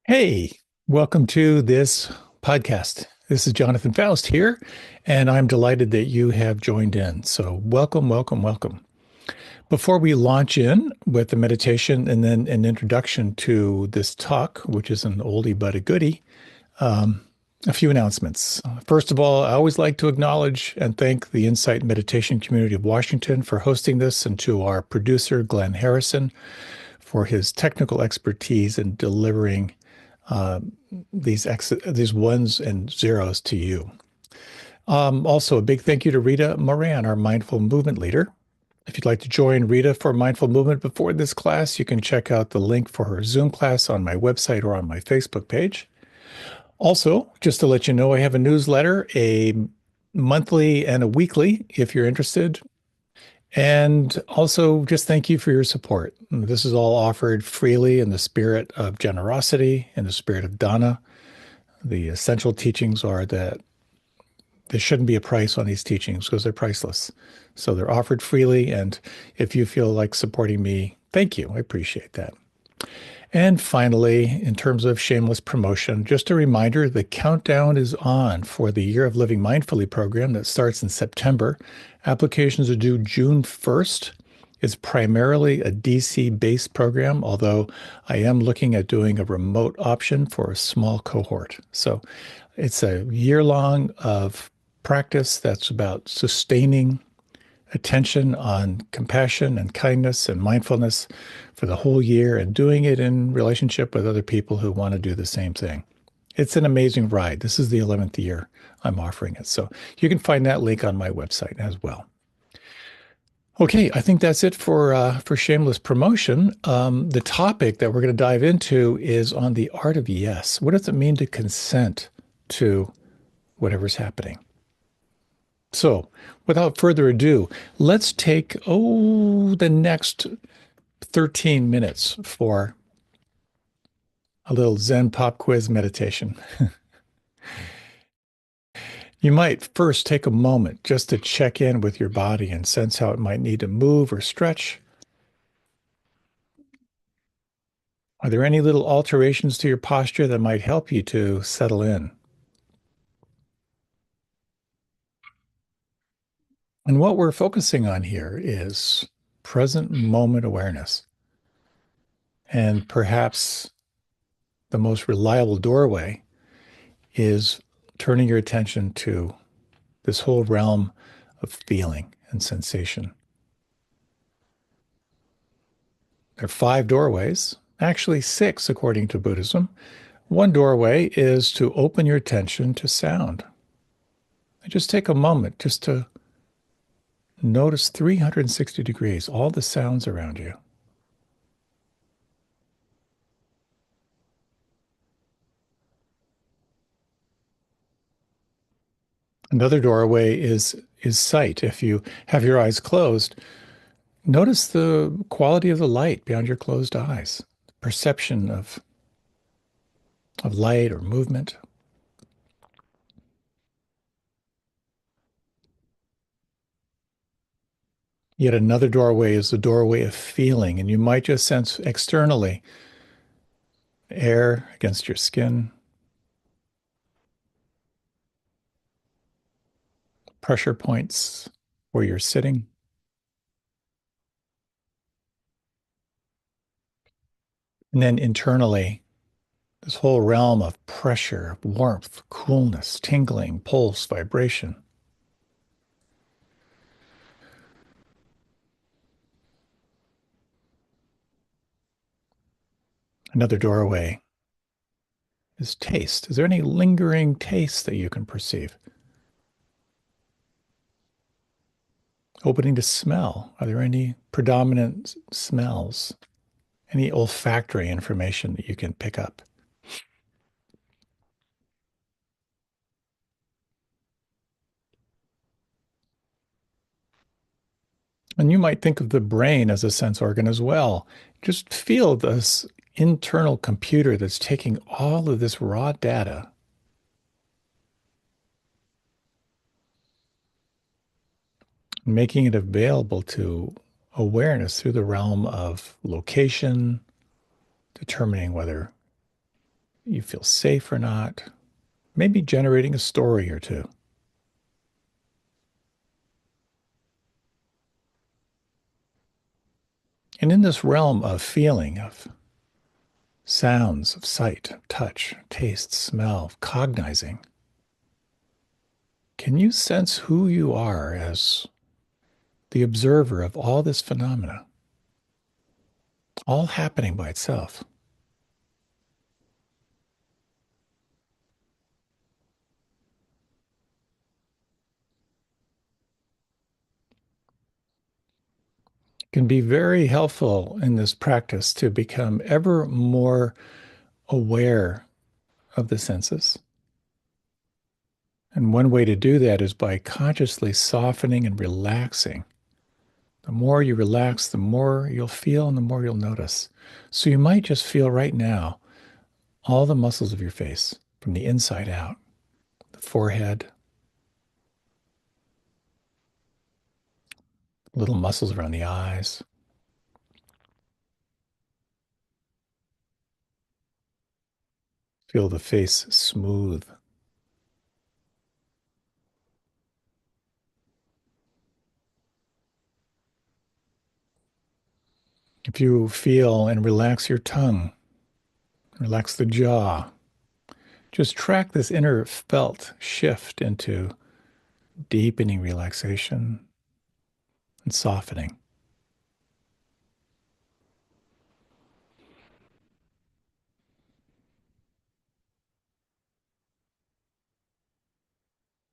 Hey, welcome to this podcast. This is Jonathan Foust here, and I'm delighted that you have joined in. So, welcome, welcome, welcome. Before we launch in with the meditation and then an introduction to this talk, which is an oldie but a goodie, a few announcements. First of all, I always like to acknowledge and thank the Insight Meditation Community of Washington for hosting this, and to our producer, Glenn Harrison, for his technical expertise in delivering uh, these ones and zeros to you. Also, a big thank you to Rita Moran, our mindful movement leader. If you'd like to join Rita for mindful movement before this class, you can check out the link for her Zoom class on my website or on my Facebook page. Also, just to let you know, I have a newsletter, a monthly and a weekly, if you're interested. And also, just thank you for your support. This is all offered freely in the spirit of generosity, in the spirit of Dana. The essential teachings are that there shouldn't be a price on these teachings because they're priceless. So they're offered freely. And if you feel like supporting me, thank you. I appreciate that. And finally, in terms of shameless promotion, just a reminder, the countdown is on for the Year of Living Mindfully program that starts in September. Applications are due June 1st. It's primarily a DC-based program, although I am looking at doing a remote option for a small cohort. So it's a year long of practice that's about sustaining attention on compassion and kindness and mindfulness for the whole year and doing it in relationship with other people who want to do the same thing. It's an amazing ride. This is the 11th year I'm offering it. So you can find that link on my website as well. Okay, I think that's it for shameless promotion. The topic that we're going to dive into is on the art of yes. What does it mean to consent to whatever's happening? So, without further ado, let's take the next 13 minutes for a little Zen pop quiz meditation. You might first take a moment just to check in with your body and sense how it might need to move or stretch. Are there any little alterations to your posture that might help you to settle in? And what we're focusing on here is present moment awareness. And perhaps the most reliable doorway is turning your attention to this whole realm of feeling and sensation. There are five doorways, actually six according to Buddhism. One doorway is to open your attention to sound. And just take a moment just to notice 360 degrees, all the sounds around you. Another doorway is sight. If you have your eyes closed, notice the quality of the light beyond your closed eyes, perception of light or movement. Yet another doorway is the doorway of feeling, and you might just sense externally air against your skin, pressure points where you're sitting. And then internally, this whole realm of pressure, warmth, coolness, tingling, pulse, vibration. Another doorway is taste. Is there any lingering taste that you can perceive? Opening to smell. Are there any predominant smells? Any olfactory information that you can pick up? And you might think of the brain as a sense organ as well. Just feel this internal computer that's taking all of this raw data, making it available to awareness through the realm of location, determining whether you feel safe or not, maybe generating a story or two. And in this realm of feeling, of sounds, of sight, of touch, taste, smell, cognizing, can you sense who you are as the observer of all this phenomena, all happening by itself? Can be very helpful in this practice to become ever more aware of the senses. And one way to do that is by consciously softening and relaxing. The more you relax, the more you'll feel and the more you'll notice. So you might just feel right now all the muscles of your face from the inside out, the forehead, little muscles around the eyes. Feel the face smooth. If you feel and relax your tongue, relax the jaw, just track this inner felt shift into deepening relaxation and softening.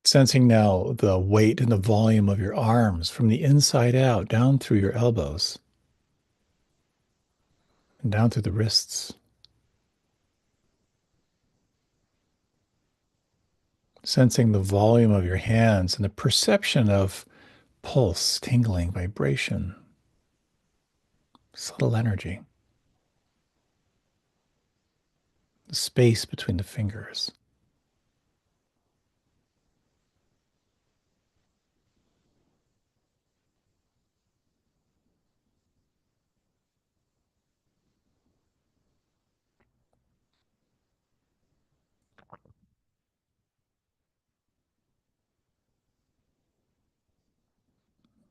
Sensing now the weight and the volume of your arms from the inside out, down through your elbows and down through the wrists. Sensing the volume of your hands and the perception of pulse, tingling, vibration, subtle energy, the space between the fingers.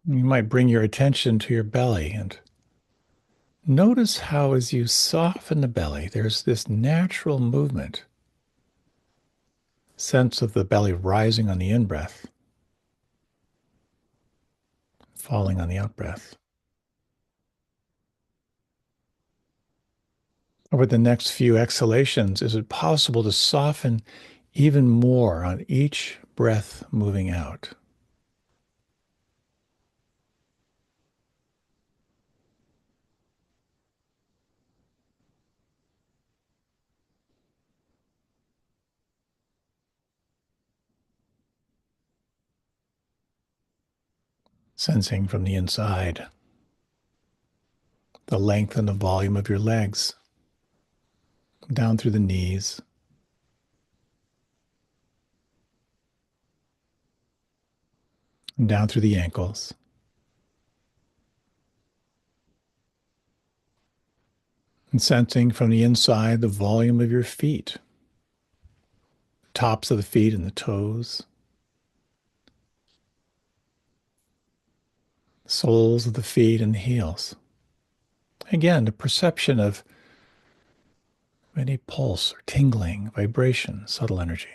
You might bring your attention to your belly and notice how, as you soften the belly, there's this natural movement, sense of the belly rising on the in breath, falling on the out breath. Over the next few exhalations, is it possible to soften even more on each breath moving out? Sensing from the inside the length and the volume of your legs, down through the knees, and down through the ankles, and sensing from the inside the volume of your feet, tops of the feet and the toes, soles of the feet and the heels. Again, the perception of any pulse or tingling, vibration, subtle energy.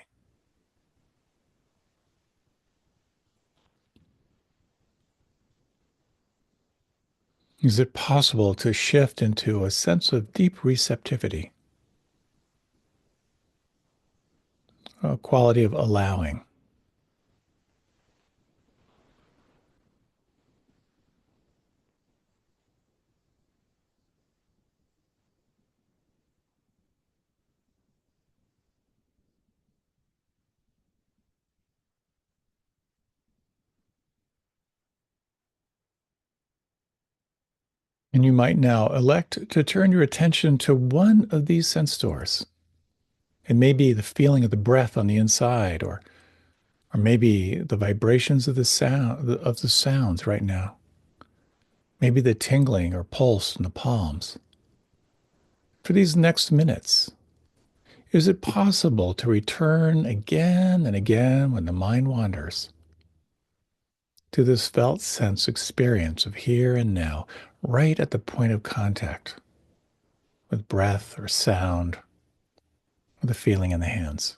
Is it possible to shift into a sense of deep receptivity, a quality of allowing? And you might now elect to turn your attention to one of these sense doors. It may be the feeling of the breath on the inside, or maybe the vibrations of the sounds right now. Maybe the tingling or pulse in the palms. For these next minutes, Is it possible to return again and again when the mind wanders to this felt sense experience of here and now, right at the point of contact with breath or sound or the feeling in the hands?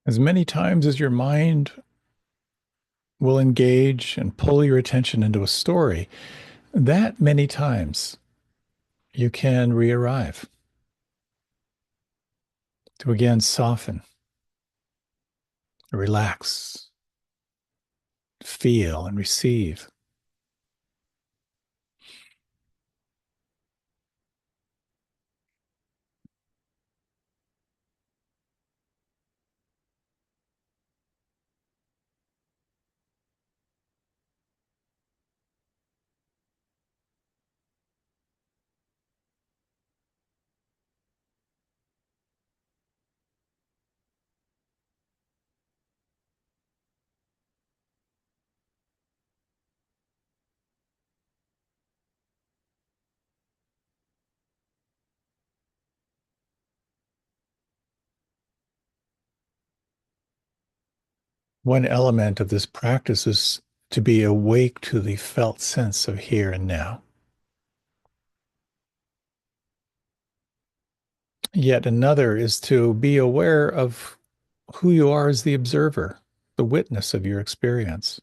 As many times as your mind will engage and pull your attention into a story, that many times you can re-arrive to again soften, relax, feel, and receive. One element of this practice is to be awake to the felt sense of here and now. Yet another is to be aware of who you are as the observer, the witness of your experience.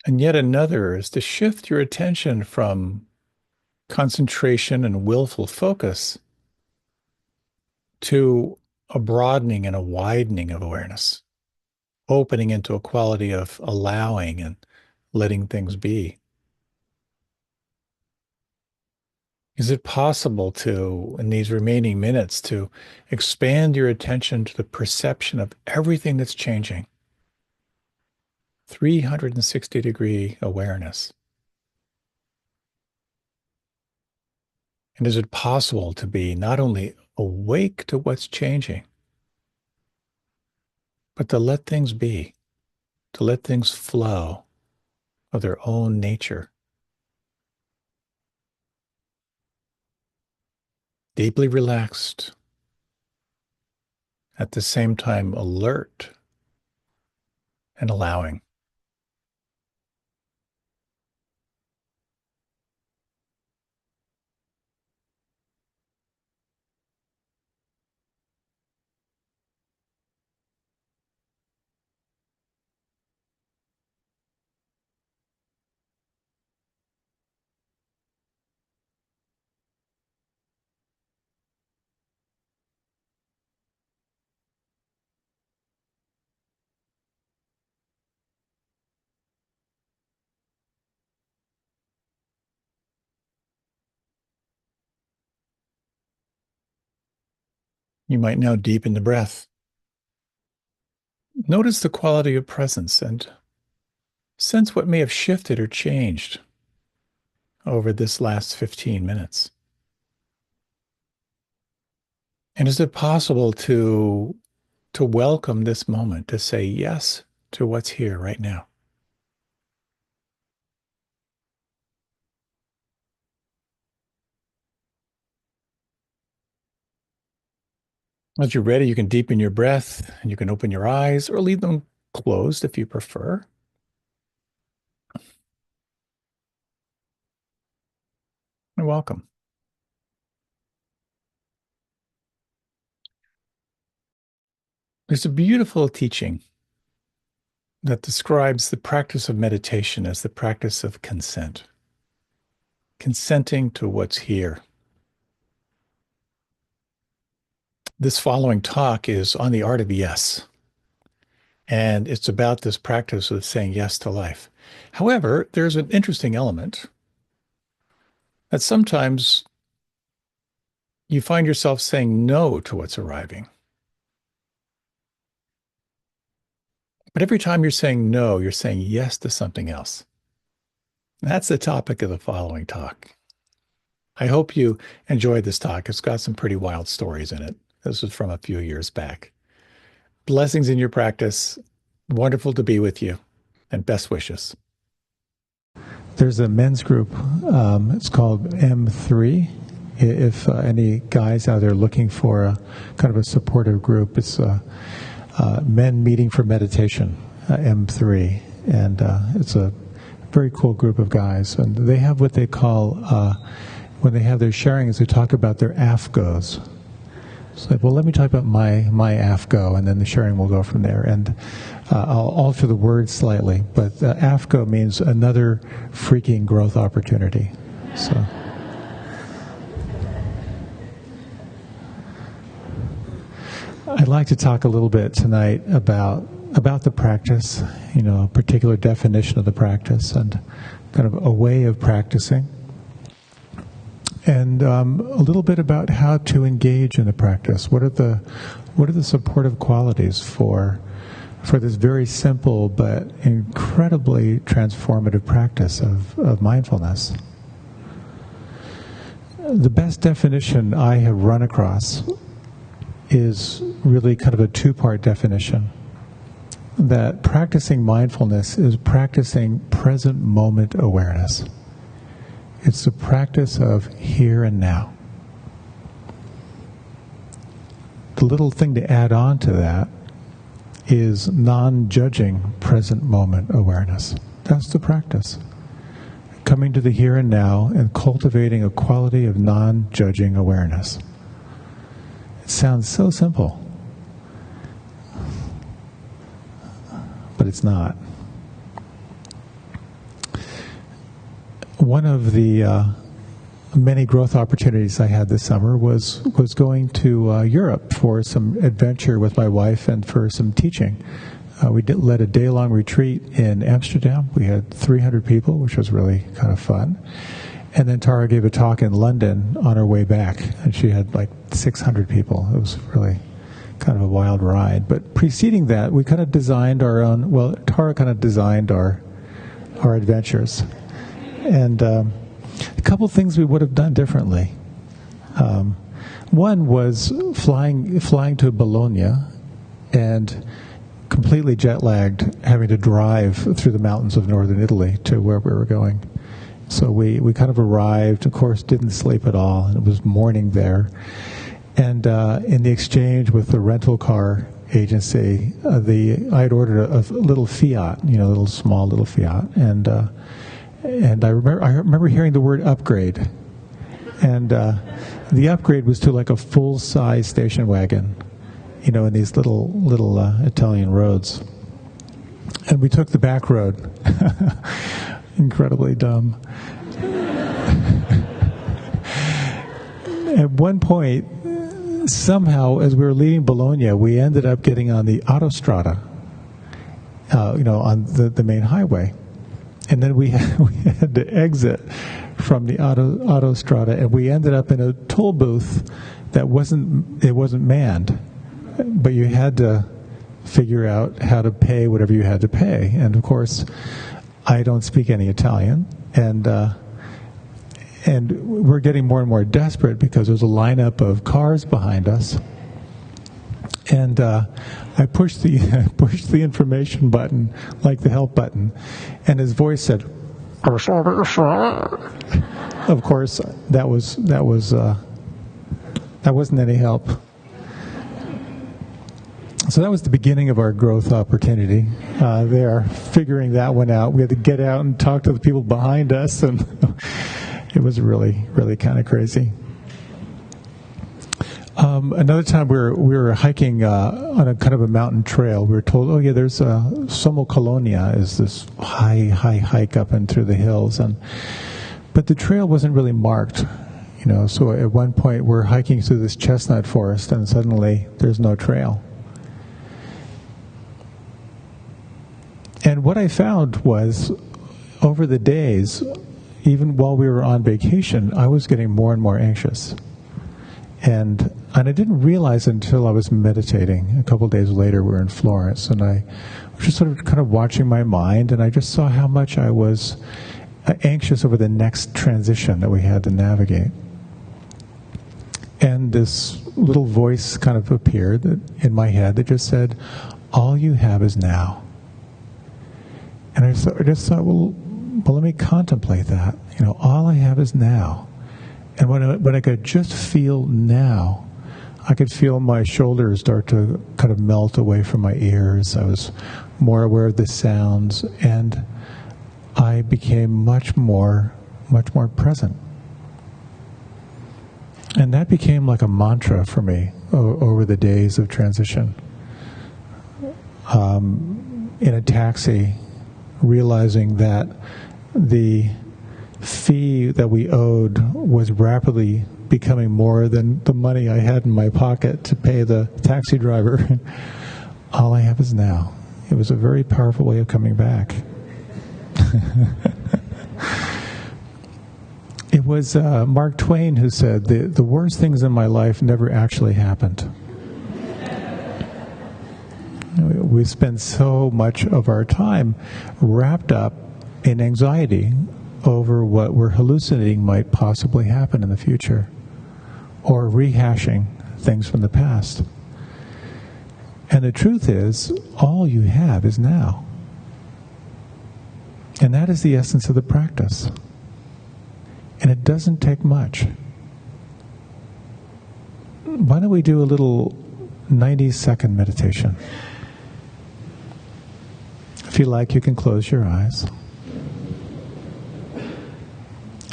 And yet another is to shift your attention from concentration and willful focus to a broadening and a widening of awareness, opening into a quality of allowing and letting things be. Is it possible to, in these remaining minutes, to expand your attention to the perception of everything that's changing? 360-degree awareness. And is it possible to be not only awake to what's changing, but to let things be, to let things flow of their own nature, deeply relaxed, at the same time alert and allowing? You might now deepen the breath. Notice the quality of presence and sense what may have shifted or changed over this last 15 minutes. And is it possible to welcome this moment, to say yes to what's here right now? As you're ready, you can deepen your breath and you can open your eyes or leave them closed if you prefer. And welcome. There's a beautiful teaching that describes the practice of meditation as the practice of consent, consenting to what's here. This following talk is on the art of yes. And it's about this practice of saying yes to life. However, there's an interesting element that sometimes you find yourself saying no to what's arriving. But every time you're saying no, you're saying yes to something else. That's the topic of the following talk. I hope you enjoyed this talk. It's got some pretty wild stories in it. This was from a few years back. Blessings in your practice. Wonderful to be with you, and best wishes. There's a men's group. It's called M3. If any guys out there looking for a kind of a supportive group, it's Men Meeting for Meditation, M3. And it's a very cool group of guys. And they have what they call, when they have their sharings, they talk about their AFGOs. It's like, well, let me talk about my AFGO, and then the sharing will go from there. And I'll alter the words slightly, but AFGO means another freaking growth opportunity. So, I'd like to talk a little bit tonight about the practice, a particular definition of the practice, and kind of a way of practicing. And a little bit about how to engage in the practice. What are the supportive qualities for this very simple but incredibly transformative practice of mindfulness? The best definition I have run across is really kind of a two-part definition. That practicing mindfulness is practicing present moment awareness. It's the practice of here and now. The little thing to add on to that is non-judging present moment awareness. That's the practice. Coming to the here and now and cultivating a quality of non-judging awareness. It sounds so simple, but it's not. One of the many growth opportunities I had this summer was going to Europe for some adventure with my wife and for some teaching. We led a day-long retreat in Amsterdam. We had 300 people, which was really kind of fun. And then Tara gave a talk in London on her way back, and she had like 600 people. It was really kind of a wild ride. But preceding that, we kind of designed our own, well, Tara kind of designed our adventures. And a couple things we would have done differently. One was flying to Bologna and completely jet-lagged, having to drive through the mountains of northern Italy to where we were going. So we kind of arrived, of course, didn't sleep at all, and it was morning there. And in the exchange with the rental car agency, I had ordered a little Fiat, a small little Fiat, and I remember hearing the word upgrade, and the upgrade was to like a full-size station wagon, in these little Italian roads. And we took the back road. Incredibly dumb. At one point, somehow, as we were leaving Bologna, we ended up getting on the autostrada, on the main highway. And then we had to exit from the autostrada, and we ended up in a toll booth that wasn't manned, but you had to figure out how to pay whatever you had to pay. And of course, I don't speak any Italian, and we're getting more and more desperate because there's a lineup of cars behind us. And I pushed the information button, like the help button, and his voice said, "Of course, that wasn't any help." So that was the beginning of our growth opportunity. There, figuring that one out. We had to get out and talk to the people behind us, and it was really, really kind of crazy. Another time we were hiking on a kind of a mountain trail. We were told, oh yeah, there's Sommo Colonia is this high hike up and through the hills, but the trail wasn't really marked. So at one point we're hiking through this chestnut forest and suddenly there's no trail. And what I found was, over the days, even while we were on vacation, I was getting more and more anxious. And I didn't realize until I was meditating. A couple of days later, we were in Florence, and I was just sort of kind of watching my mind, and I just saw how much I was anxious over the next transition that we had to navigate. And this little voice kind of appeared in my head that just said, all you have is now. And I just thought, well, let me contemplate that. All I have is now. And when I could just feel now, I could feel my shoulders start to kind of melt away from my ears. I was more aware of the sounds, and I became much more present. And that became like a mantra for me over the days of transition. In a taxi, realizing that the fee that we owed was rapidly becoming more than the money I had in my pocket to pay the taxi driver. All I have is now. It was a very powerful way of coming back. It was Mark Twain who said, the worst things in my life never actually happened. We spend so much of our time wrapped up in anxiety over what we're hallucinating might possibly happen in the future, or rehashing things from the past. And the truth is, all you have is now. And that is the essence of the practice. And it doesn't take much. Why don't we do a little 90-second meditation? If you like, you can close your eyes.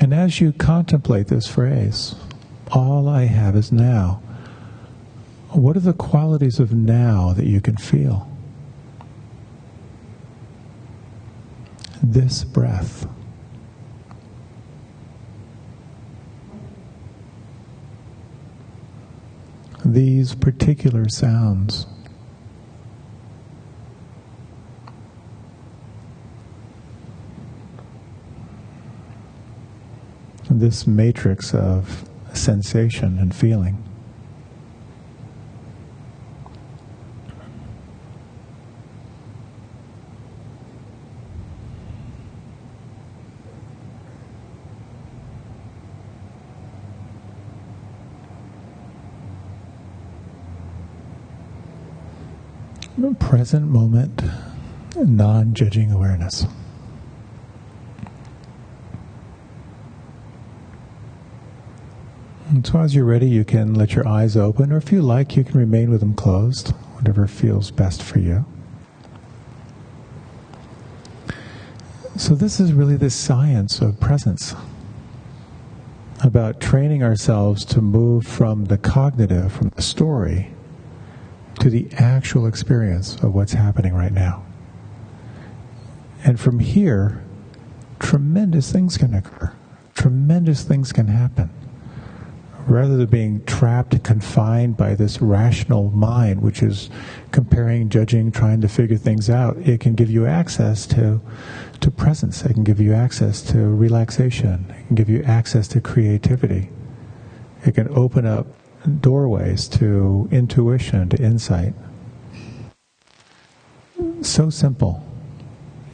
And as you contemplate this phrase, all I have is now, what are the qualities of now that you can feel? This breath. These particular sounds. This matrix of sensation and feeling. Present moment, non-judging awareness. And so as you're ready, you can let your eyes open, or if you like, you can remain with them closed, whatever feels best for you. So this is really the science of presence, about training ourselves to move from the cognitive, from the story, to the actual experience of what's happening right now. And from here, tremendous things can occur. Tremendous things can happen. Rather than being trapped, confined by this rational mind, which is comparing, judging, trying to figure things out, it can give you access to presence. It can give you access to relaxation. It can give you access to creativity. It can open up doorways to intuition, to insight. So simple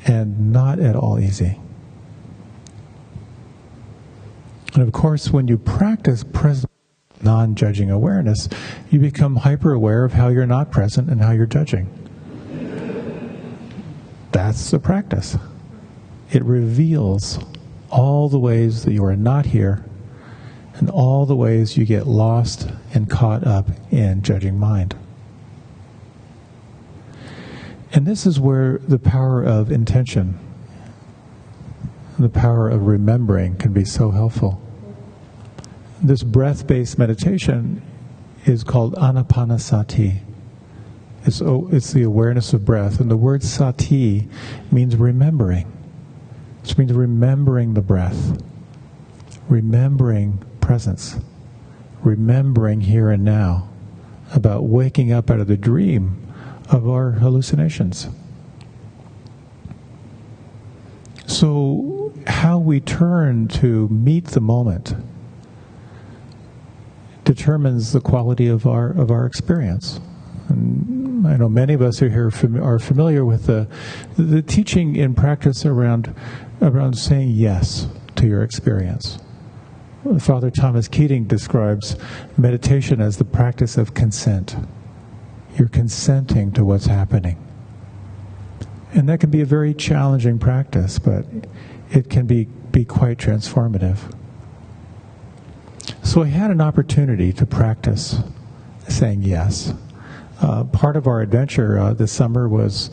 and not at all easy. And of course, when you practice present, non-judging awareness, you become hyper-aware of how you're not present and how you're judging. That's the practice. It reveals all the ways that you are not here and all the ways you get lost and caught up in judging mind. And this is where the power of intention, the power of remembering can be so helpful. This breath-based meditation is called anapanasati. It's the awareness of breath. And the word sati means remembering. It means remembering the breath. Remembering presence, remembering here and now, about waking up out of the dream of our hallucinations. So how we turn to meet the moment determines the quality of our experience. And I know many of us are here are familiar with the teaching in practice around saying yes to your experience. Father Thomas Keating describes meditation as the practice of consent. You're consenting to what's happening. And that can be a very challenging practice, but it can be quite transformative. So I had an opportunity to practice saying yes. Part of our adventure this summer was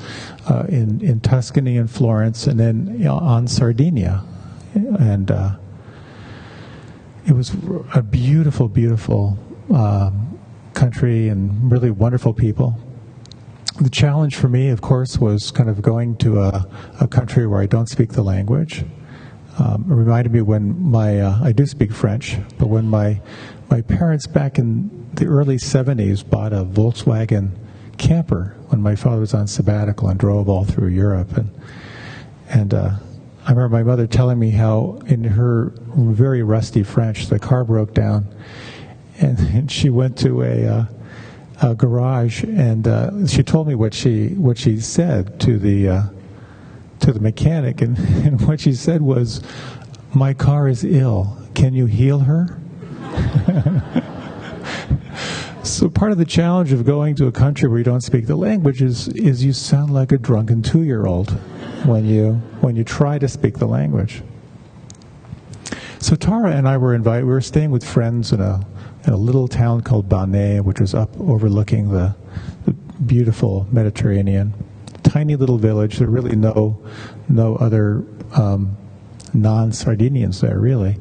in Tuscany and Florence, and then on Sardinia. And it was a beautiful, beautiful country and really wonderful people. The challenge for me, of course, was kind of going to a country where I don't speak the language. It reminded me when I do speak French, but when my parents back in the early 70s bought a Volkswagen camper when my father was on sabbatical and drove all through Europe. And I remember my mother telling me how in her very rusty French, the car broke down, and she went to a garage, and she told me what she said to the mechanic, and what she said was, "My car is ill. Can you heal her?" So part of the challenge of going to a country where you don't speak the language is you sound like a drunken 2-year-old when you try to speak the language. So Tara and I were invited. We were staying with friends in a little town called Banay, which was up overlooking the beautiful Mediterranean. Tiny little village. There are really no other non-Sardinians there, really.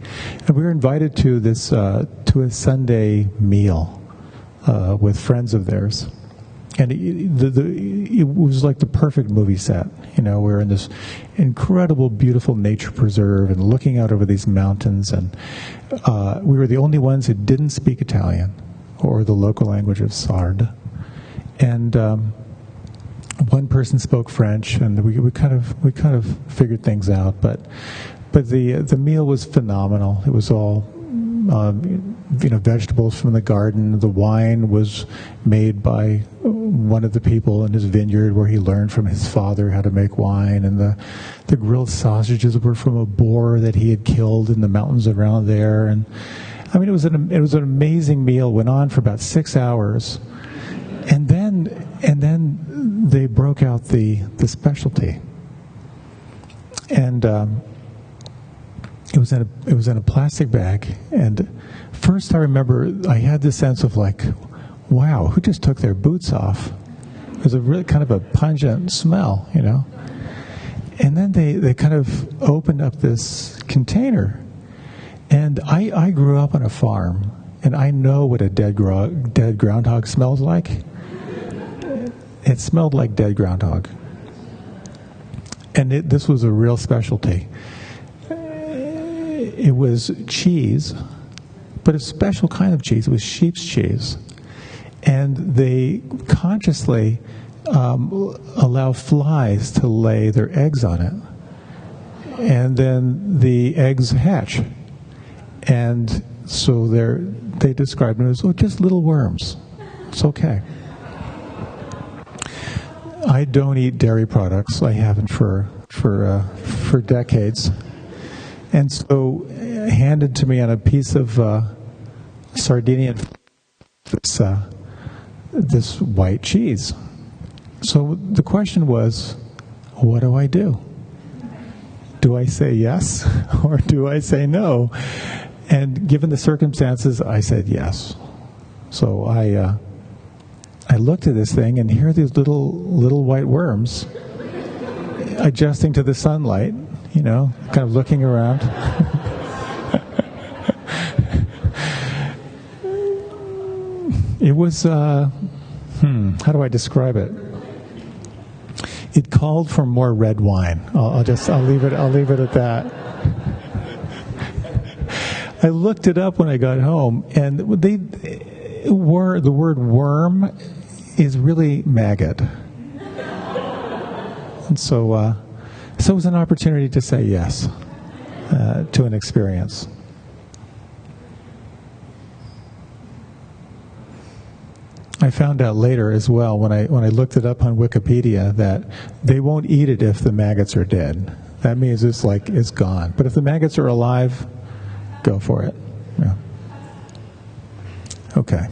And we were invited to this to a Sunday meal with friends of theirs. And it was like the perfect movie set. We're in this incredible, beautiful nature preserve and looking out over these mountains. And we were the only ones who didn't speak Italian or the local language of Sard. And one person spoke French, and we kind of figured things out. But the meal was phenomenal. It was all vegetables from the garden. The wine was made by one of the people in his vineyard where he learned from his father how to make wine, and the grilled sausages were from a boar that he had killed in the mountains around there. And I mean, it was an amazing meal. Went on for about 6 hours, and then they broke out the specialty, and it was in a plastic bag. And first, I remember I had this sense of like, wow, who just took their boots off? It was a really kind of a pungent smell, And then they kind of opened up this container, and I grew up on a farm, and I know what a dead groundhog smells like. It smelled like dead groundhog, and this was a real specialty. It was cheese, but a special kind of cheese. It was sheep's cheese. And they consciously allow flies to lay their eggs on it. And then the eggs hatch. And so they described them as, just little worms. It's okay. I don't eat dairy products. I haven't for decades. And so handed to me on a piece of Sardinian this white cheese. So the question was, what do I do? Do I say yes or do I say no? And given the circumstances, I said yes. So I looked at this thing, and here are these little white worms adjusting to the sunlight, kind of looking around. It was, how do I describe it? It called for more red wine. I'll leave it at that. I looked it up when I got home, and the word worm is really maggot. And so it was an opportunity to say yes to an experience. I found out later as well when I looked it up on Wikipedia that they won't eat it if the maggots are dead. That means it's gone. But if the maggots are alive, go for it. Yeah. Okay.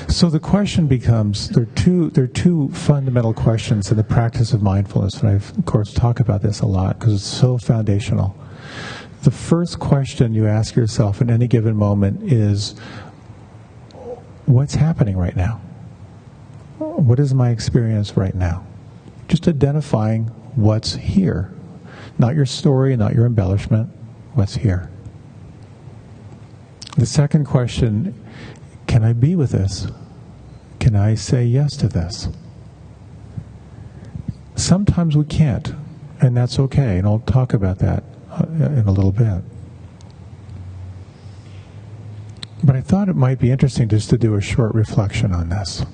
So the question becomes, there are two fundamental questions in the practice of mindfulness, and I've, of course, talk about this a lot because it's so foundational. The first question you ask yourself in any given moment is, what's happening right now? What is my experience right now? Just identifying what's here. Not your story, not your embellishment, what's here. The second question, can I be with this? Can I say yes to this? Sometimes we can't, and that's okay, and I'll talk about that in a little bit. But I thought it might be interesting just to do a short reflection on this.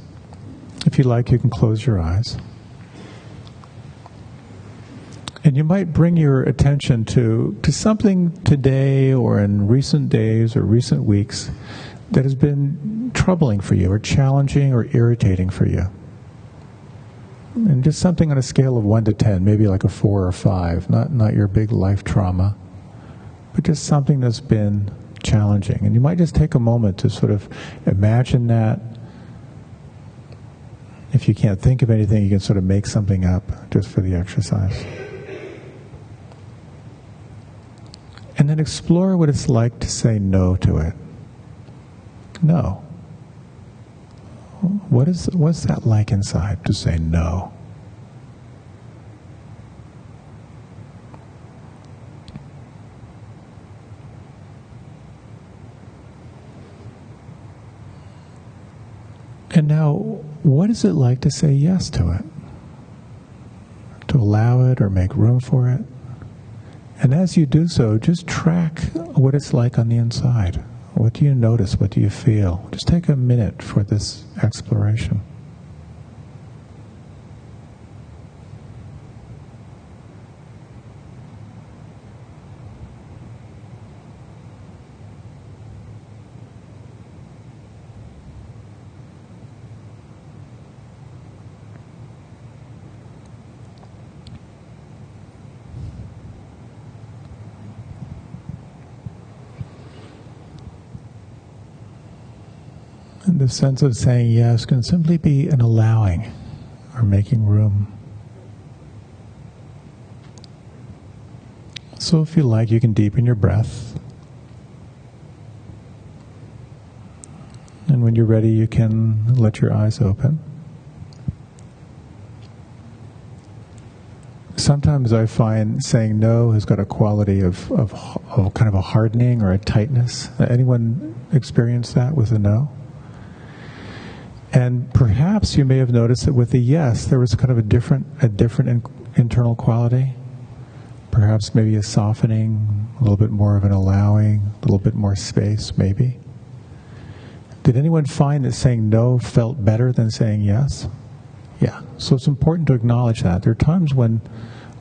If you like, you can close your eyes. And you might bring your attention to something today or in recent days or recent weeks that has been troubling for you or challenging or irritating for you. And just something on a scale of 1 to 10, maybe like a 4 or 5, not your big life trauma, but just something that's been challenging. And you might just take a moment to sort of imagine that. If you can't think of anything, you can sort of make something up just for the exercise. And then explore what it's like to say no to it. No. What's that like inside to say no? And now, what is it like to say yes to it? To allow it or make room for it? And as you do so, just track what it's like on the inside. What do you notice? What do you feel? Just take a minute for this exploration. And the sense of saying yes can simply be an allowing or making room. So if you like, you can deepen your breath. And when you're ready, you can let your eyes open. Sometimes I find saying no has got a quality of kind of a hardening or a tightness. Anyone experience that with a no? And perhaps you may have noticed that with the yes, there was kind of a different internal quality. Perhaps maybe a softening, a little bit more of an allowing, a little bit more space, maybe. Did anyone find that saying no felt better than saying yes? Yeah. So it's important to acknowledge that. There are times when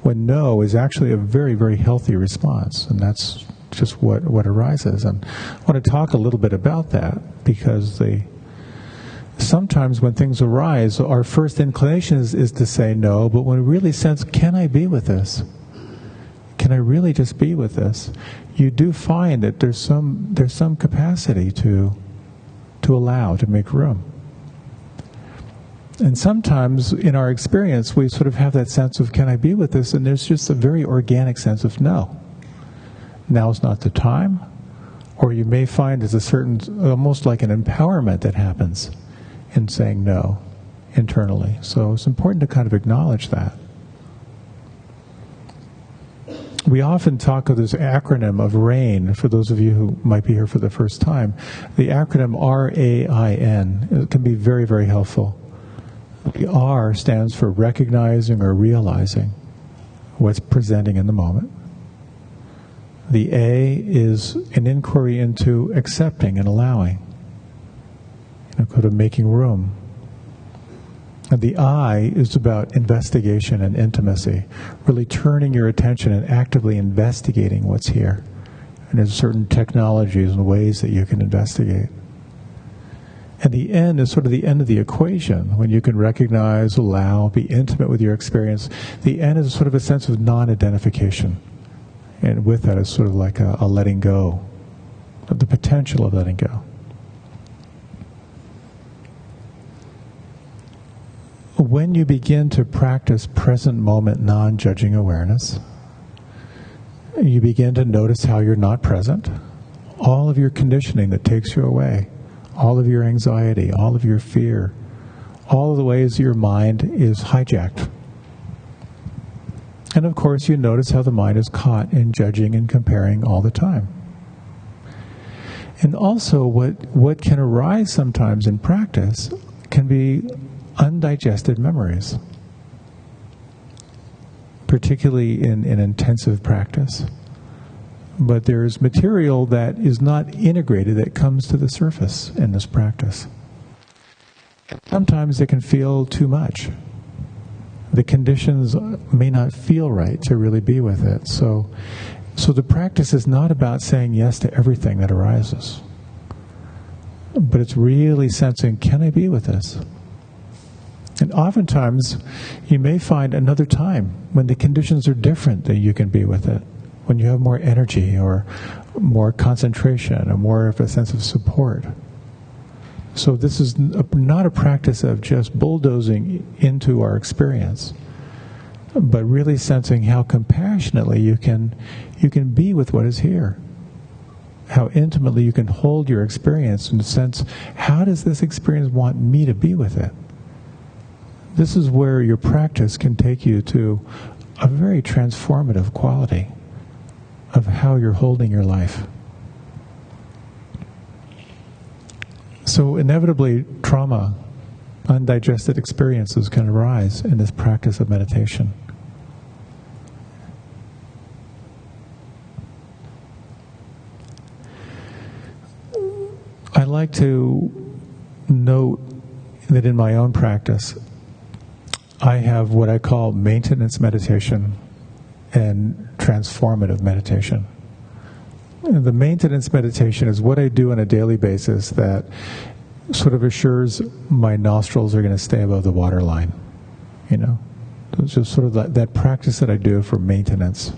no is actually a very, very healthy response, and that's just what arises. And I want to talk a little bit about that, because sometimes when things arise, our first inclination is to say no, but when we really sense, can I be with this? Can I really just be with this? You do find that there's some capacity to allow, to make room. And sometimes in our experience, we sort of have that sense of, can I be with this? And there's just a very organic sense of no. Now's not the time. Or you may find there's a certain, almost like an empowerment that happens in saying no internally. So it's important to kind of acknowledge that. We often talk of this acronym of RAIN, for those of you who might be here for the first time. The acronym RAIN, it can be very, very helpful. The R stands for recognizing or realizing what's presenting in the moment. The A is an inquiry into accepting and allowing, kind of making room. And the I is about investigation and intimacy, really turning your attention and actively investigating what's here. And there's certain technologies and ways that you can investigate. And the N is sort of the end of the equation, when you can recognize, allow, be intimate with your experience. The N is sort of a sense of non-identification. And with that is sort of like a letting go, of the potential of letting go. When you begin to practice present moment non-judging awareness, you begin to notice how you're not present. All of your conditioning that takes you away, all of your anxiety, all of your fear, all of the ways your mind is hijacked. And of course, you notice how the mind is caught in judging and comparing all the time. And also, what can arise sometimes in practice can be undigested memories, particularly in intensive practice. But there's material that is not integrated that comes to the surface in this practice. Sometimes it can feel too much. The conditions may not feel right to really be with it. So the practice is not about saying yes to everything that arises. But it's really sensing, can I be with this? And oftentimes, you may find another time when the conditions are different that you can be with it. When you have more energy or more concentration or more of a sense of support. So this is not a practice of just bulldozing into our experience, but really sensing how compassionately you can be with what is here. How intimately you can hold your experience and sense, how does this experience want me to be with it? This is where your practice can take you to a very transformative quality of how you're holding your life. So inevitably, trauma, undigested experiences can arise in this practice of meditation. I like to note that in my own practice, I have what I call maintenance meditation and transformative meditation. The maintenance meditation is what I do on a daily basis that sort of assures my nostrils are going to stay above the waterline. It's just sort of that practice that I do for maintenance.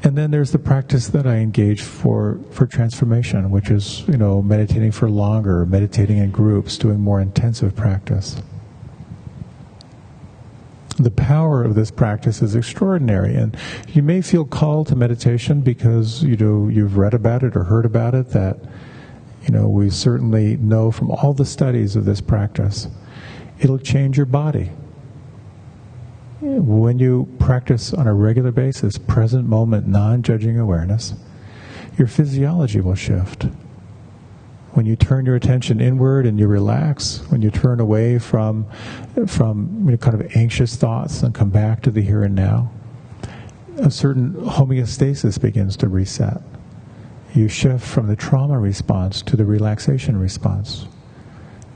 And then there's the practice that I engage for transformation, which is, meditating for longer, meditating in groups, doing more intensive practice. The power of this practice is extraordinary, and you may feel called to meditation because you've read about it or heard about it. That we certainly know from all the studies of this practice, it'll change your body. When you practice on a regular basis, present moment, non-judging awareness, your physiology will shift. When you turn your attention inward and you relax, when you turn away from kind of anxious thoughts and come back to the here and now, a certain homeostasis begins to reset. You shift from the trauma response to the relaxation response.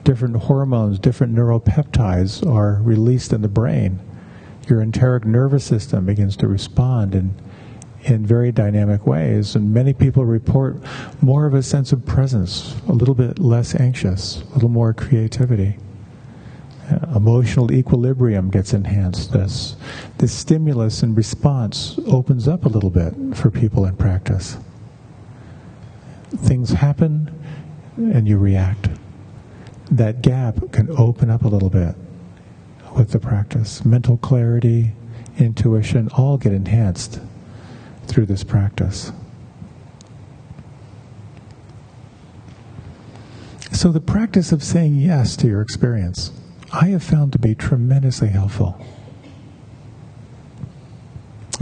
Different hormones, different neuropeptides are released in the brain. Your enteric nervous system begins to respond in very dynamic ways, and many people report more of a sense of presence, a little bit less anxious, a little more creativity. Emotional equilibrium gets enhanced. This stimulus and response opens up a little bit for people in practice. Things happen and you react. That gap can open up a little bit with the practice. Mental clarity, intuition, all get enhanced through this practice. So the practice of saying yes to your experience, I have found to be tremendously helpful.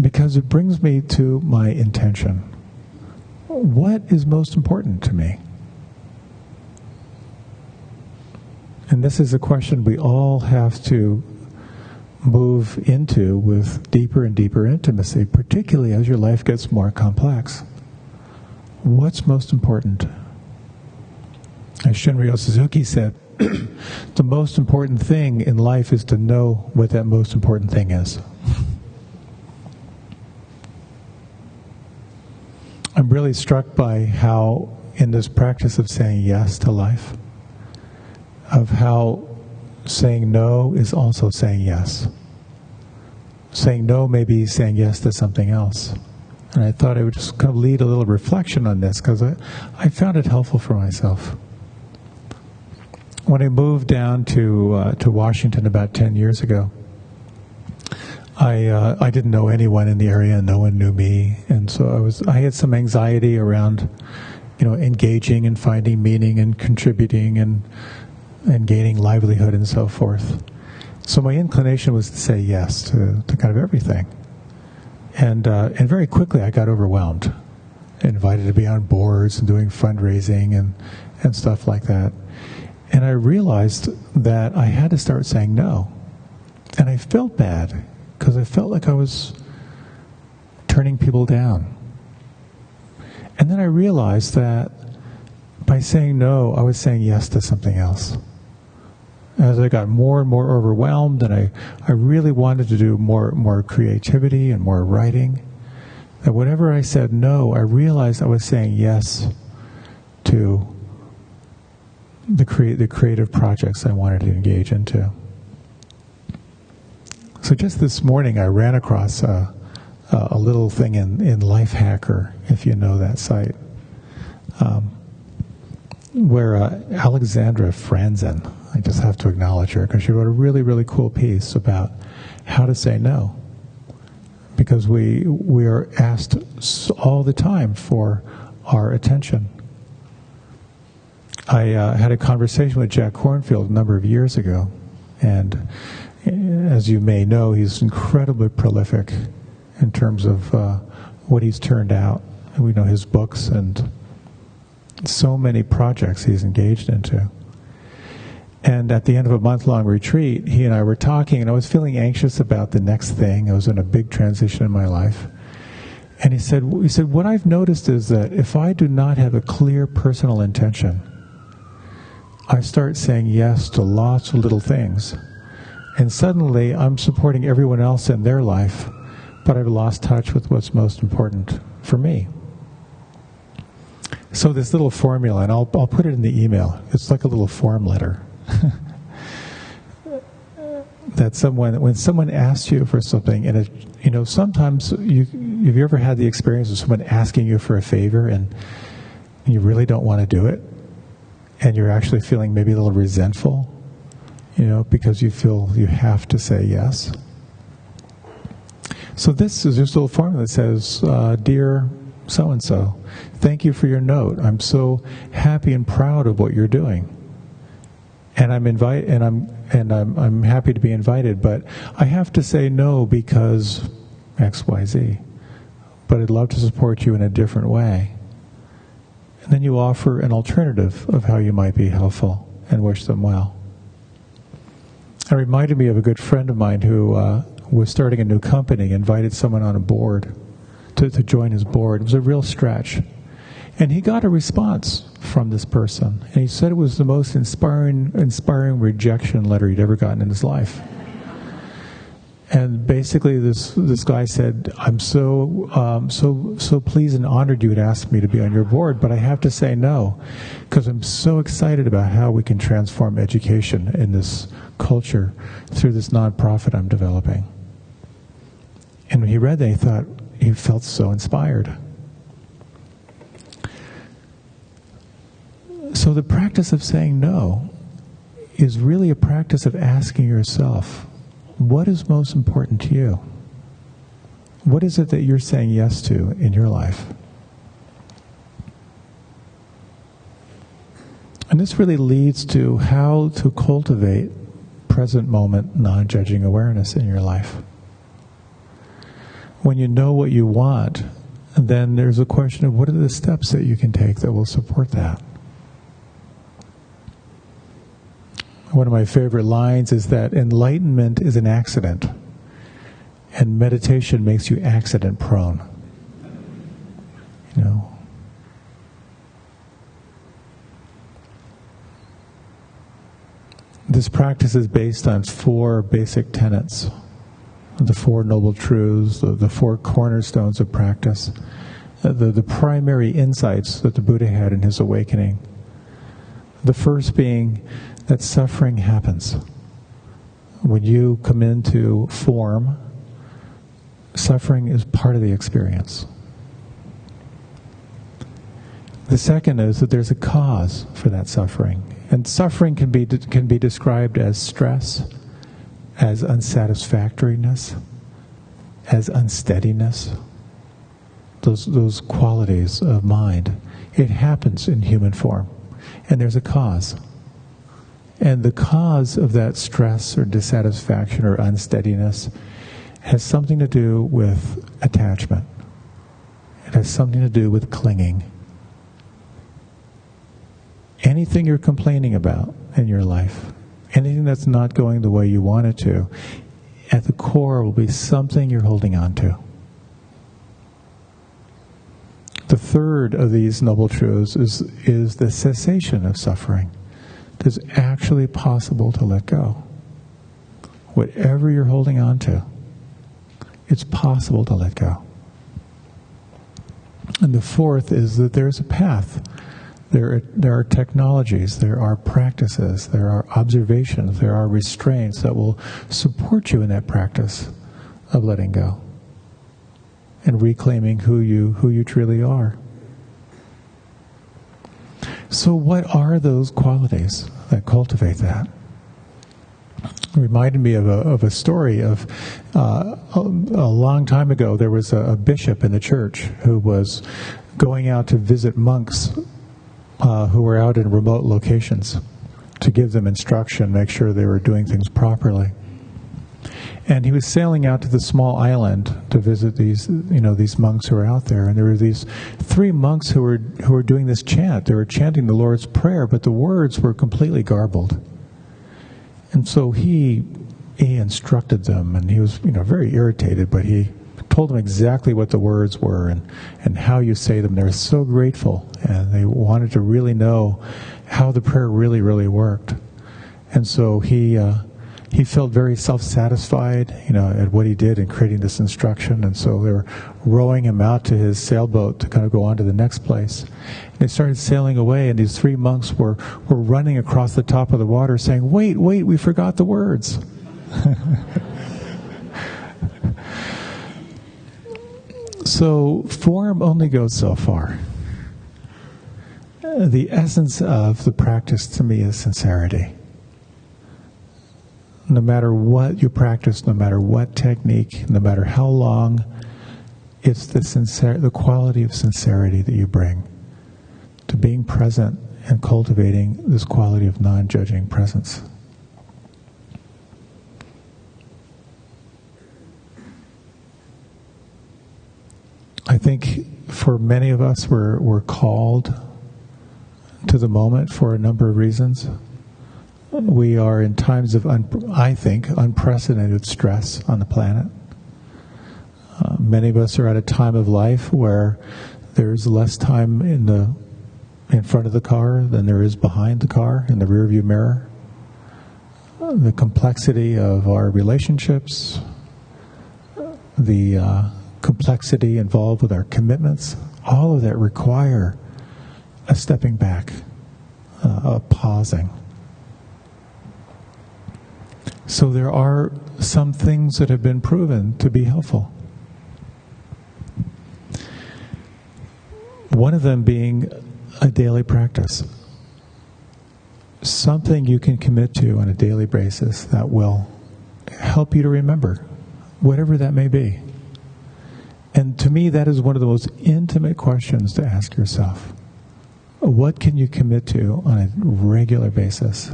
Because it brings me to my intention. What is most important to me? And this is a question we all have to move into with deeper and deeper intimacy, particularly as your life gets more complex. What's most important? As Shunryo Suzuki said, the most important thing in life is to know what that most important thing is. I'm really struck by how, in this practice of saying yes to life, of how saying no is also saying yes. Saying no may be saying yes to something else. And I thought I would just kind of lead a little reflection on this because I found it helpful for myself. When I moved down to Washington about 10 years ago, I didn't know anyone in the area, and no one knew me, and so I had some anxiety around, engaging and finding meaning and contributing and gaining livelihood and so forth. So my inclination was to say yes to kind of everything, and very quickly I got overwhelmed, invited to be on boards and doing fundraising and stuff like that. And I realized that I had to start saying no. And I felt bad, because I felt like I was turning people down. And then I realized that by saying no, I was saying yes to something else. As I got more and more overwhelmed, and I really wanted to do more creativity and more writing, that whenever I said no, I realized I was saying yes to the creative projects I wanted to engage into. So just this morning I ran across a little thing in Lifehacker, if you know that site, where Alexandra Franzen, I just have to acknowledge her, because she wrote a really, really cool piece about how to say no. Because we are asked all the time for our attention. I had a conversation with Jack Kornfield a number of years ago, and as you may know, he's incredibly prolific in terms of what he's turned out. We know his books and so many projects he's engaged into. And at the end of a month-long retreat, he and I were talking, and I was feeling anxious about the next thing. I was in a big transition in my life. And he said, what I've noticed is that if I do not have a clear personal intention, I start saying yes to lots of little things. And suddenly I'm supporting everyone else in their life, but I've lost touch with what's most important for me. So this little formula, and I'll put it in the email. It's like a little form letter. That when someone asks you for something, and sometimes have you ever had the experience of someone asking you for a favor and you really don't want to do it, and you're actually feeling maybe a little resentful, because you feel you have to say yes. So this is just a little formula that says, "Dear so-and-so, thank you for your note. I'm so happy and proud of what you're doing. And I'm happy to be invited, but I have to say no because XYZ. But I'd love to support you in a different way." And then you offer an alternative of how you might be helpful and wish them well. It reminded me of a good friend of mine who was starting a new company, invited someone on a board to join his board. It was a real stretch. And he got a response from this person. And he said it was the most inspiring rejection letter he'd ever gotten in his life. And basically this guy said, "I'm so pleased and honored you would ask me to be on your board, but I have to say no, because I'm so excited about how we can transform education in this culture through this nonprofit I'm developing." And when he read that, he felt so inspired. So the practice of saying no is really a practice of asking yourself, what is most important to you? What is it that you're saying yes to in your life? And this really leads to how to cultivate present moment, non-judging awareness in your life. When you know what you want, then there's a question of what are the steps that you can take that will support that? One of my favorite lines is that enlightenment is an accident, and meditation makes you accident prone. You know. This practice is based on 4 basic tenets, the 4 noble truths, the 4 cornerstones of practice, the primary insights that the Buddha had in his awakening. The first being that suffering happens. When you come into form, suffering is part of the experience. The second is that there's a cause for that suffering. And suffering can be described as stress, as unsatisfactoriness, as unsteadiness. Those qualities of mind. It happens in human form. And there's a cause. And the cause of that stress or dissatisfaction or unsteadiness has something to do with attachment. It has something to do with clinging. Anything you're complaining about in your life, anything that's not going the way you want it to, at the core will be something you're holding on to. The third of these noble truths is the cessation of suffering. It is actually possible to let go. Whatever you're holding on to, it's possible to let go. And the fourth is that there's a path. There are technologies, there are practices, there are observations, there are restraints that will support you in that practice of letting go and reclaiming who you truly are. So what are those qualities that cultivate that? It reminded me of a story of a long time ago. There was a bishop in the church who was going out to visit monks who were out in remote locations to give them instruction, make sure they were doing things properly. And he was sailing out to the small island to visit these monks who were out there. And there were these 3 monks who were doing this chant. They were chanting the Lord's Prayer, but the words were completely garbled. And so he instructed them, and he was very irritated, but he told them exactly what the words were and how you say them. They were so grateful, and they wanted to really know how the prayer really, really worked. And so he felt very self-satisfied, at what he did in creating this instruction. And so they were rowing him out to his sailboat to kind of go on to the next place. And they started sailing away, and these 3 monks were running across the top of the water saying, wait, we forgot the words. So form only goes so far. The essence of the practice to me is sincerity. No matter what you practice, no matter what technique, no matter how long, it's the quality of sincerity that you bring to being present and cultivating this quality of non-judging presence. I think for many of us, we're called to the moment for a number of reasons. We are in times of, I think, unprecedented stress on the planet. Many of us are at a time of life where there's less time in front of the car than there is behind the car, in the rearview mirror. The complexity of our relationships, the complexity involved with our commitments, all of that require a stepping back, a pausing. So there are some things that have been proven to be helpful. One of them being a daily practice. Something you can commit to on a daily basis that will help you to remember, whatever that may be. And to me, that is one of the most intimate questions to ask yourself. What can you commit to on a regular basis?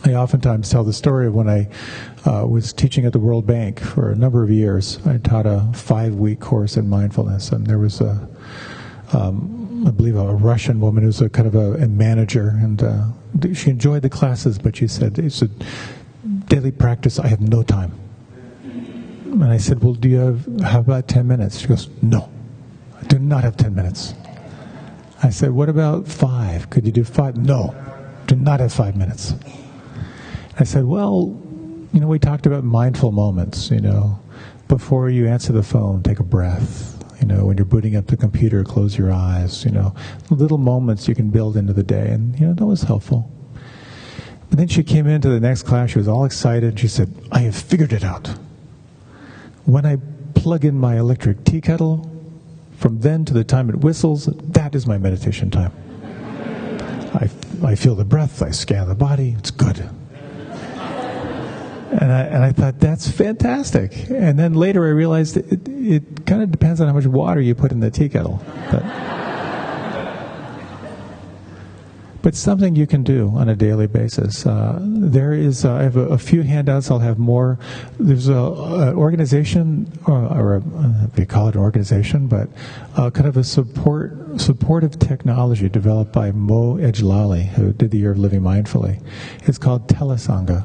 I oftentimes tell the story of when I was teaching at the World Bank for a number of years. I taught a 5-week course in mindfulness, and there was I believe a Russian woman who's a kind of a manager, and she enjoyed the classes, but she said, it's a daily practice, I have no time. And I said, well, how about 10 minutes? She goes, no, I do not have 10 minutes. I said, what about 5? Could you do 5? No, do not have 5 minutes. I said, well, we talked about mindful moments, before you answer the phone, take a breath. When you're booting up the computer, close your eyes, little moments you can build into the day. And, that was helpful. But then she came into the next class, she was all excited. She said, I have figured it out. When I plug in my electric tea kettle, from then to the time it whistles, that is my meditation time. I feel the breath, I scan the body, it's good. And I thought, that's fantastic. And then later I realized it kind of depends on how much water you put in the tea kettle. But something you can do on a daily basis. There is, I have a few handouts, I'll have more. There's an organization, we call it an organization, but kind of a supportive technology developed by Mo Ejlali, who did the Year of Living Mindfully. It's called Telesangha.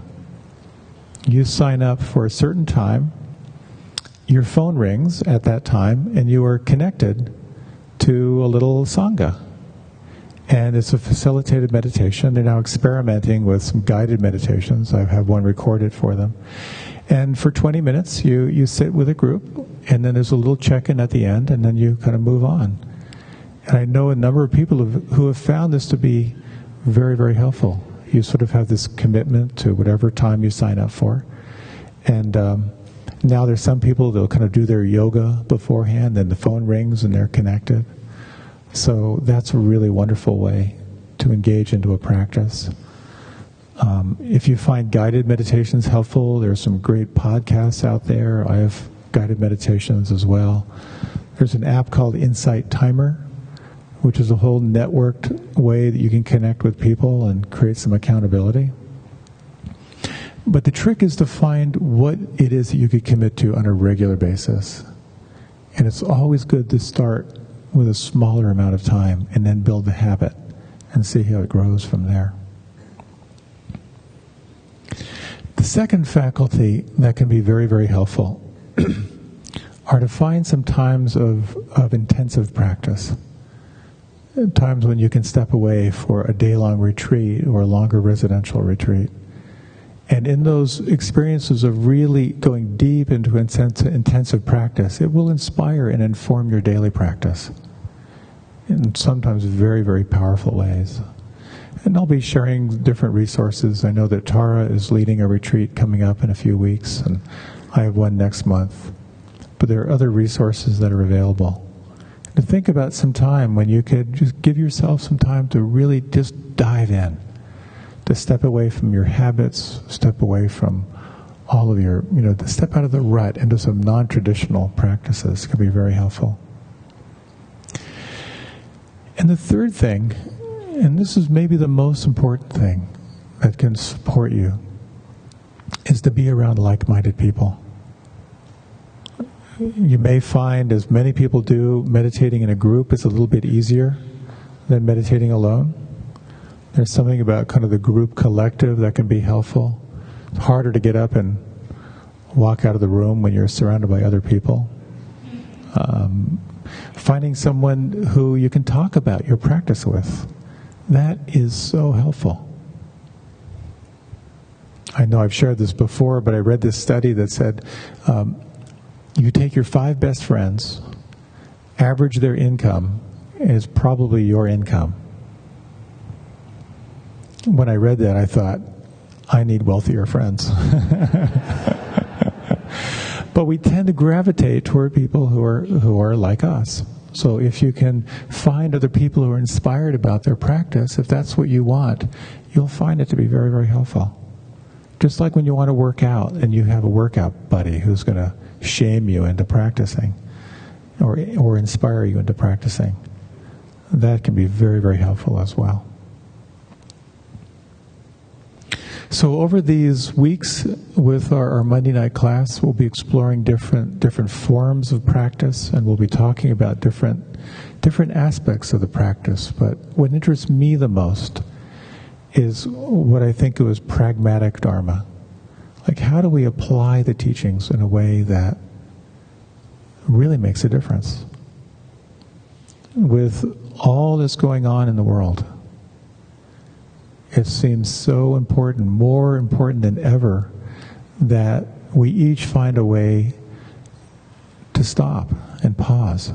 You sign up for a certain time, your phone rings at that time, and you are connected to a little Sangha. And it's a facilitated meditation. They're now experimenting with some guided meditations. I have one recorded for them. And for 20 minutes, you sit with a group, and then there's a little check-in at the end, and then you kind of move on. And I know a number of people who have found this to be very, very helpful. You sort of have this commitment to whatever time you sign up for. And now there's some people, they'll kind of do their yoga beforehand, then the phone rings and they're connected. So that's a really wonderful way to engage into a practice. If you find guided meditations helpful, there's some great podcasts out there. I have guided meditations as well. There's an app called Insight Timer, which is a whole networked way that you can connect with people and create some accountability. But the trick is to find what it is that you could commit to on a regular basis. And it's always good to start with a smaller amount of time and then build the habit and see how it grows from there. The second faculty that can be very, very helpful are to find some times of intensive practice. Times when you can step away for a day-long retreat or a longer residential retreat. And in those experiences of really going deep into intensive practice, it will inspire and inform your daily practice in sometimes very, very powerful ways. And I'll be sharing different resources. I know that Tara is leading a retreat coming up in a few weeks, and I have one next month. But there are other resources that are available. To think about some time when you could just give yourself some time to really just dive in, to step away from your habits, step away from all of your, to step out of the rut into some non-traditional practices can be very helpful. And the third thing, and this is maybe the most important thing that can support you, is to be around like-minded people. You may find, as many people do, meditating in a group is a little bit easier than meditating alone. There's something about kind of the group collective that can be helpful. It's harder to get up and walk out of the room when you're surrounded by other people. Finding someone who you can talk about your practice with, that is so helpful. I know I've shared this before, but I read this study that said, you take your 5 best friends, average their income, and it's probably your income. When I read that, I thought, I need wealthier friends. But we tend to gravitate toward people who are like us. So if you can find other people who are inspired about their practice, if that's what you want, you'll find it to be very, very helpful. Just like when you want to work out and you have a workout buddy who's going to shame you into practicing or inspire you into practicing. That can be very, very helpful as well. So over these weeks with our Monday night class, we'll be exploring different forms of practice, and we'll be talking about different aspects of the practice. But what interests me the most is what I think of as pragmatic Dharma. Like, how do we apply the teachings in a way that really makes a difference? With all that's going on in the world, it seems so important, more important than ever, that we each find a way to stop and pause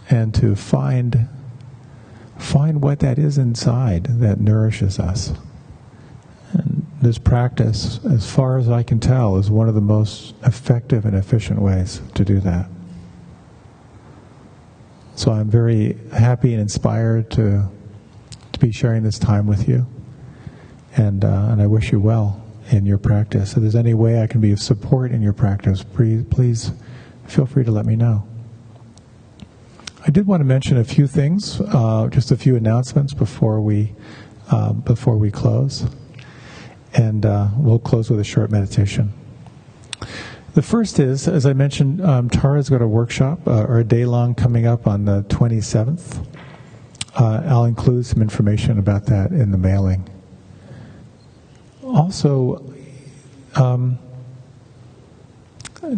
and to find what that is inside that nourishes us. And this practice, as far as I can tell, is one of the most effective and efficient ways to do that. So I'm very happy and inspired to be sharing this time with you, and I wish you well in your practice. If there's any way I can be of support in your practice, please feel free to let me know. I did want to mention a few things, just a few announcements before we close, and we'll close with a short meditation. The first is, as I mentioned, Tara's got a workshop or a day-long coming up on the 27th. I'll include some information about that in the mailing. Also,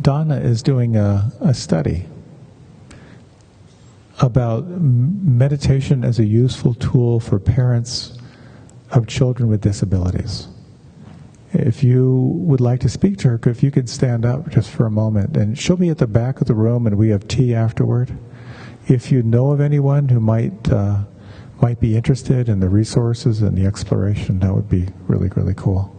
Donna is doing a study about meditation as a useful tool for parents of children with disabilities. If you would like to speak to her, if you could stand up just for a moment, and she'll be at the back of the room, and we have tea afterward. If you know of anyone who might be interested in the resources and the exploration, that would be really, really cool.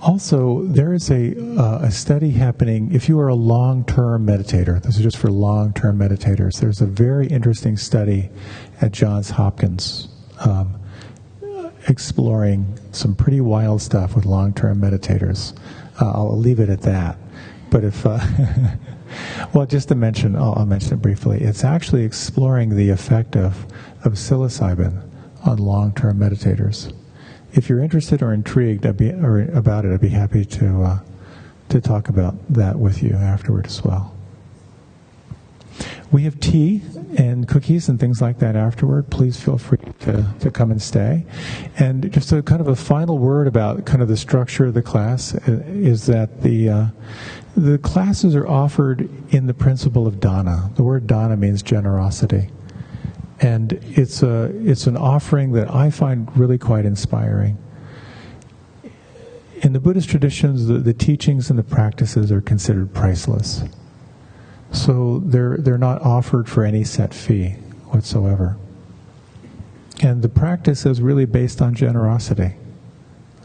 Also, there is a study happening. If you are a long-term meditator, this is just for long-term meditators, there's a very interesting study at Johns Hopkins exploring some pretty wild stuff with long-term meditators. I'll leave it at that. But if, well, just to mention, I'll mention it briefly. It's actually exploring the effect of psilocybin on long-term meditators. If you're interested or intrigued about it, I'd be happy to talk about that with you afterward as well. We have tea and cookies and things like that afterward. Please feel free to come and stay. And just a kind of a final word about kind of the structure of the class is that the classes are offered in the principle of dana. The word dana means generosity. And it's an offering that I find really quite inspiring. In the Buddhist traditions, the teachings and the practices are considered priceless. So they're not offered for any set fee whatsoever. And the practice is really based on generosity.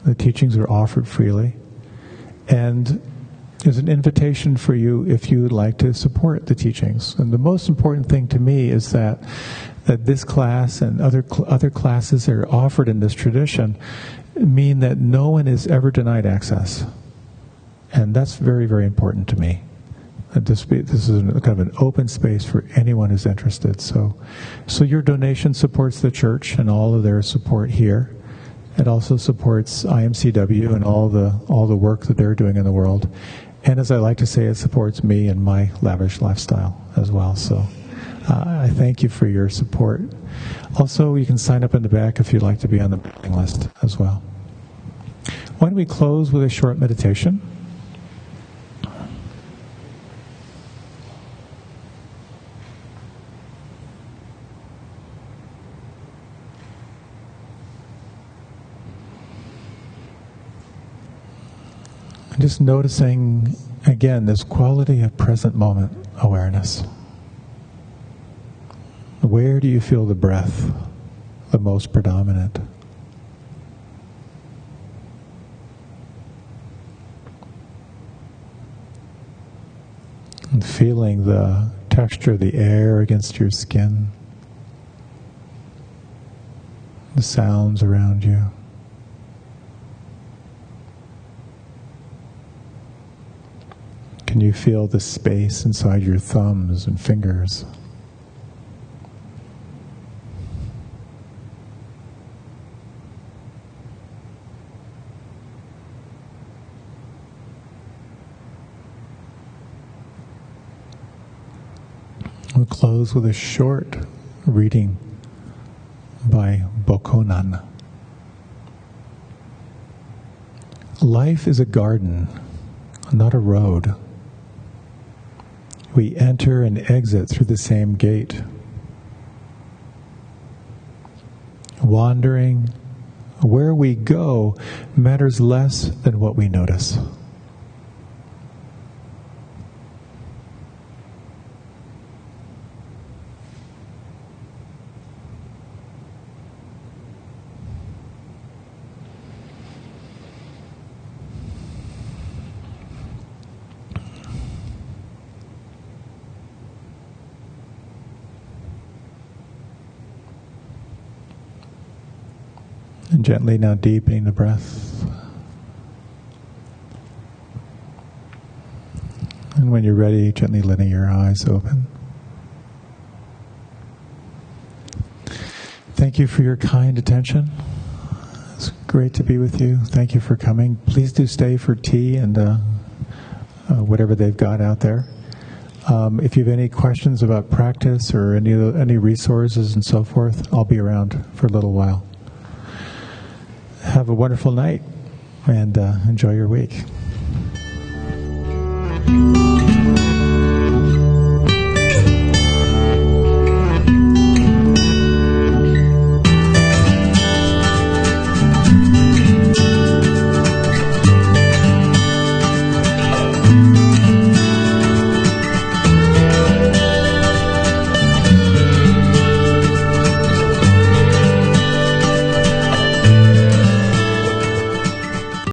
The teachings are offered freely. And there's an invitation for you if you would like to support the teachings. And the most important thing to me is that this class and other classes that are offered in this tradition mean that no one is ever denied access. And that's very, very important to me. This is kind of an open space for anyone who's interested. So your donation supports the church and all of their support here. It also supports IMCW and all the work that they're doing in the world. And as I like to say, it supports me and my lavish lifestyle as well. So I thank you for your support. Also, you can sign up in the back if you'd like to be on the mailing list as well. Why don't we close with a short meditation? Just noticing, again, this quality of present moment awareness. Where do you feel the breath the most predominant? And feeling the texture of the air against your skin, the sounds around you. Can you feel the space inside your thumbs and fingers? We'll close with a short reading by Bokonan. Life is a garden, not a road. We enter and exit through the same gate. Wandering, where we go matters less than what we notice. And gently now deepening the breath. And when you're ready, gently letting your eyes open. Thank you for your kind attention. It's great to be with you. Thank you for coming. Please do stay for tea and whatever they've got out there. If you have any questions about practice or any resources and so forth, I'll be around for a little while. Have a wonderful night and enjoy your week.